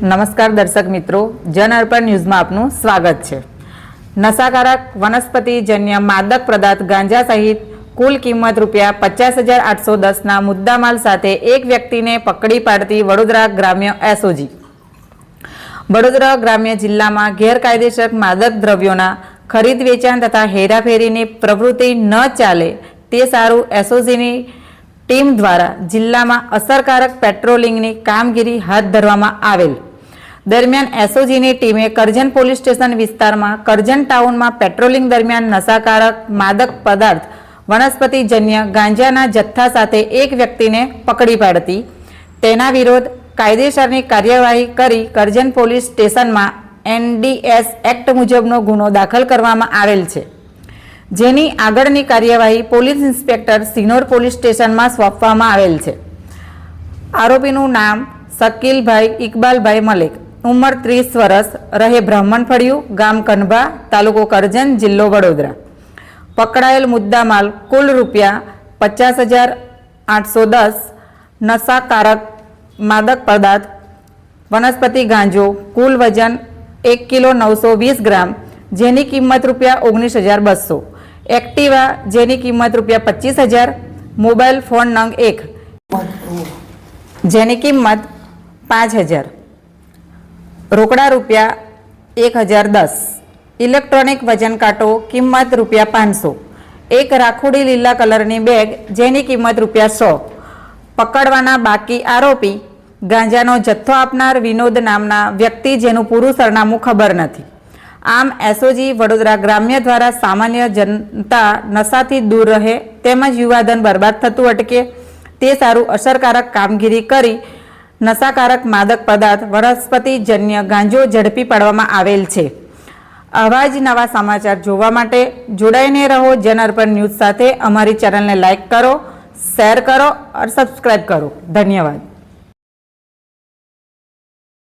નમસ્કાર દર્શક મિત્રો, જન અર્પણ ન્યૂઝમાં આપનું સ્વાગત છે। નશાકારક વનસ્પતિજન્ય માદક પદાર્થ ગાંજા સહિત કુલ કિંમત ₹50,810ના મુદ્દામાલ સાથે એક વ્યક્તિને પકડી પાડતી વડોદરા ગ્રામ્ય એસઓજી। વડોદરા ગ્રામ્ય જિલ્લામાં ગેરકાયદેસર માદક દ્રવ્યોના ખરીદ વેચાણ તથા હેરાફેરીની પ્રવૃત્તિ ન ચાલે તે સારું એસઓજીની ટીમ દ્વારા જિલ્લામાં અસરકારક પેટ્રોલિંગની કામગીરી હાથ ધરવામાં આવેલ। દરમિયાન એસઓજીની ટીમે કરજણ પોલીસ સ્ટેશન વિસ્તારમાં કરજણ ટાઉનમાં પેટ્રોલિંગ દરમિયાન નશાકારક માદક પદાર્થ વનસ્પતિજન્ય ગાંજાના જથ્થા સાથે એક વ્યક્તિને પકડી પાડતી તેના વિરુદ્ધ કાયદેસરની કાર્યવાહી કરી કરજણ પોલીસ સ્ટેશનમાં એનડીએસ એક્ટ મુજબનો ગુનો દાખલ કરવામાં આવેલ છે, જેની આગળની કાર્યવાહી પોલીસ ઇન્સ્પેક્ટર સિનોર પોલીસ સ્ટેશનમાં સોંપવામાં આવેલ છે। આરોપીનું નામ શકીલભાઈ ઇકબાલભાઈ મલેક, ઉંમર 30 વર્ષ, રહે બ્રાહ્મણફળિયું, ગામ કનભા, તાલુકો કરજણ, જિલ્લો વડોદરા। પકડાયેલ મુદ્દામાલ કુલ ₹50,810 નશાકારક માદક પદાર્થ વનસ્પતિ ગાંજો, કુલ વજન 1,920 ગ્રામ, જેની કિંમત ₹19,200, એક્ટિવા જેની કિંમત ₹25,000, મોબાઈલ ફોન નંગ 1 જેની કિંમત 5,000, રોકડા ₹1,010, ઇલેક્ટ્રોનિક વજન કાંટો કિંમત ₹500, એક રાખોડી લીલા કલરની બેગ જેની કિંમત ₹100। પકડવાના બાકી આરોપી ગાંજાનો જથ્થો આપનાર વિનોદ નામના વ્યક્તિ જેનું પૂરું સરનામું ખબર નથી। આમ એસઓજી વડોદરા ગ્રામ્ય દ્વારા સામાન્ય જનતા નશાથી દૂર રહે તેમજ યુવાધન બરબાદ થતું અટકે તે સારું અસરકારક કામગીરી કરી નશાકારક માદક પદાર્થ વનસ્પતિજન્ય ગાંજો ઝડપી પાડવામાં આવેલ છે। આવા જ નવા સમાચાર જોવા માટે જોડાઈને રહો જન અર્પણ ન્યૂઝ સાથે। અમારી ચેનલને લાઇક કરો, શેર કરો और सब्सक्राइब करो। धन्यवाद।